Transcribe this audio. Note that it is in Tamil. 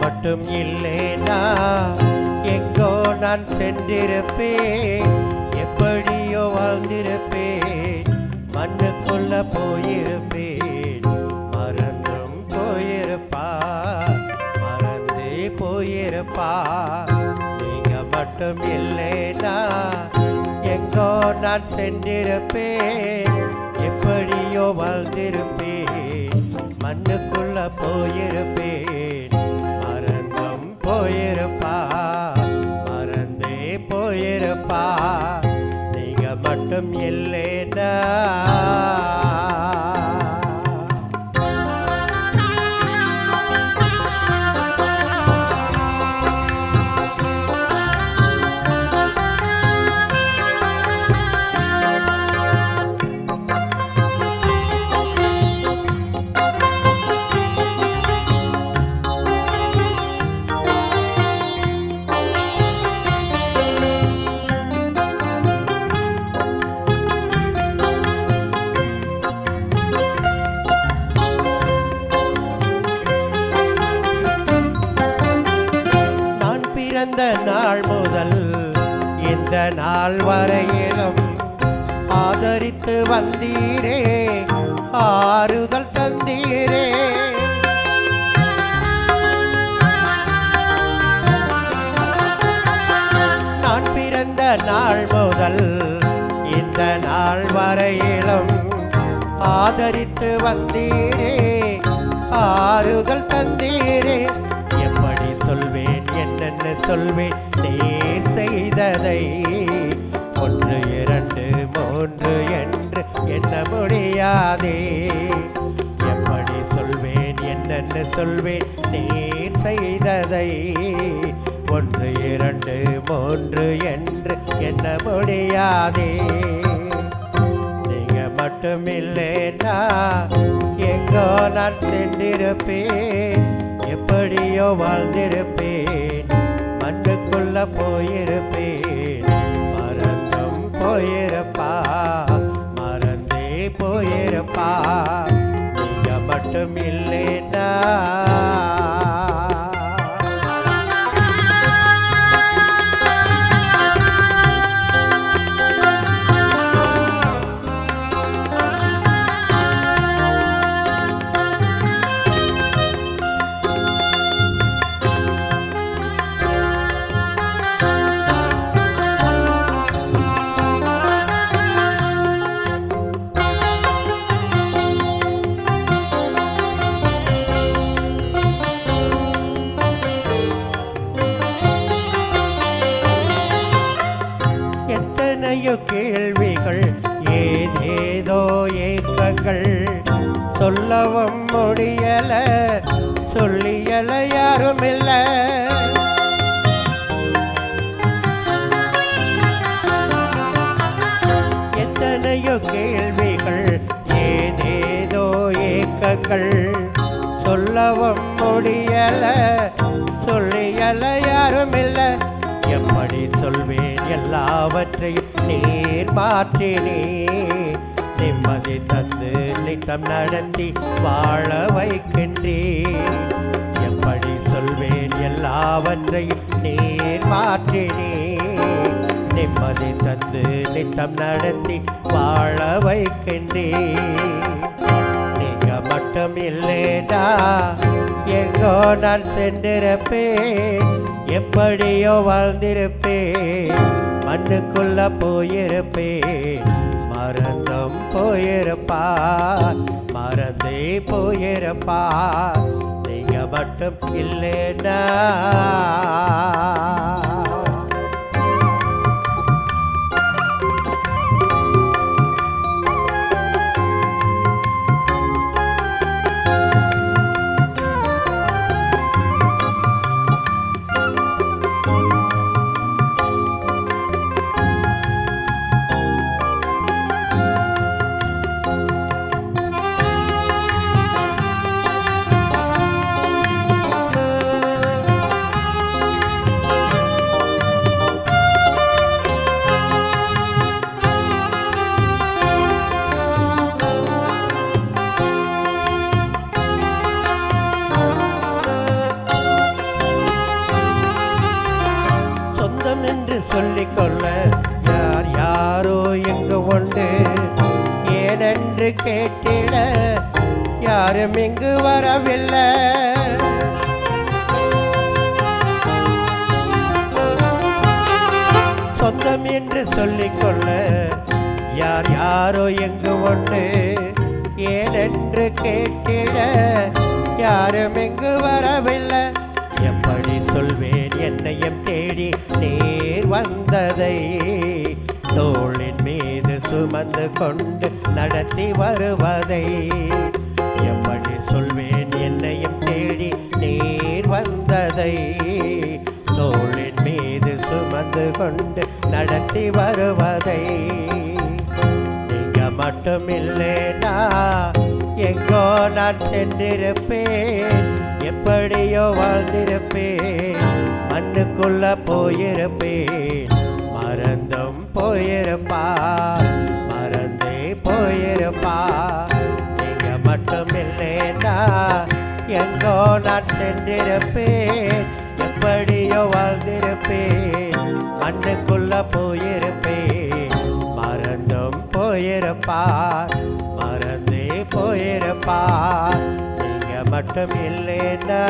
மட்டும் இல்லேனா எங்கோ நான் சென்றிருப்பேன், எப்படியோ வாழ்ந்திருப்பேன், மண்ணுக்குள்ள போயிருப்பேன். மறந்தும் போயிருப்பா, மறந்தே போயிருப்பா. நீங்க மட்டும் இல்லேனா எங்கோ நான் சென்றிருப்பேன், எப்படியோ வாழ்ந்திருப்பேன், மண்ணுக்குள்ள போயிருப்பேன். மறந்தும் போயிருப்பா, மறந்தே போயிருப்பா. நீங்க மட்டும் இல்லேனா பிறந்த நாள் முதல் இந்த நாள் வரையிலும் ஆதரித்து வந்தீரே, ஆறுதல் தந்தீரே. நான் பிறந்த நாள் முதல் இந்த நாள் வரையிலும் ஆதரித்து வந்தீரே, ஆறுதல் தந்தீரே. எப்படி சொல்வேன், என்னென்ன சொல்வேன் நீ செய்ததை, ஒன்று இரண்டு மூன்று என்று எண்ண முடியாதே. எப்படி சொல்வேன், என்னென்ன சொல்வேன் நீ செய்ததை, ஒன்று இரண்டு மூன்று என்று எண்ண முடியாதே. நீங்க மட்டும் இல்லேனா எங்கோ நான் சென்றிருப்பேன், எப்படியோ வாழ்ந்திருப்பேன், மண்ணுக்குள்ள போயிருப்பேன். மறந்தும் போயிருப்பா, மறந்தே போயிருப்பா. நீங்க மட்டும் இல்லேனா கேள்விகள், ஏதேதோ ஏக்கங்கள், சொல்லவும் முடியல, சொல்லியல யாரும் இல்ல. எத்தனையோ கேள்விகள், ஏதேதோ ஏக்கங்கள், சொல்லவும் முடியல, சொல்லியல யாரும் இல்ல. எப்படி சொல்வேன், எல்லாவற்றையும் நீர் மாற்றினே, நிம்மதி தந்து நித்தம் நடத்தி வாழ வைக்கின்றே. எப்படி சொல்வேன், எல்லாவற்றையும் நீர் மாற்றினே, நிம்மதி தந்து நித்தம் நடத்தி வாழ வைக்கின்றே. நீங்க மட்டும் இல்லேடா எங்கோ நான் சென்றிருப்பேன், எப்படியோ வாழ்ந்திருப்பேன், மண்ணுக்குள்ள போயிருப்பேன். மறந்தும் போயிருப்பா, மறந்தே போயிருப்பா. நீங்க மட்டும் இல்லேனா சொல்லிக்கொள்ள யார் யாரோ எங்கு உண்டு. ஏனென்று கேட்டிட யாரும் இங்கு வரவில்லை. சொந்தம் என்று சொல்லிக்கொள்ள யார் யாரோ எங்கு உண்டு. ஏனென்று கேட்டிட யாரும் இங்கு வரவில்லை. எப்படி சொல்வேன் என்னையும் தேடி நீர் வந்ததை, தோளின் மீது சுமந்து கொண்டு நடத்தி வருவதை. எப்படி சொல்வேன் என்னையும் தேடி நீர் வந்ததை, தோளின் மீது சுமந்து கொண்டு நடத்தி வருவதை. நீங்க மட்டும் இல்லைனா எங்கோ நான் சென்றிருப்பேன். எப்படியோ வாழ்ந்திருப்பேன், மண்ணுக்குள்ள போயிருப்பேன். மறந்தும் போயிருப்பா, மறந்தே போயிருப்பா. நீங்க மட்டும் இல்லைனா எங்கோ நான் சென்றிருப்பேன். எப்படியோ வாழ்ந்திருப்பேன், மண்ணுக்குள்ள போயிருப்பேன். மறந்தும் போயிருப்பா, மறந்தே போயிருப்பா. நீங்க மட்டும் இல்லைனா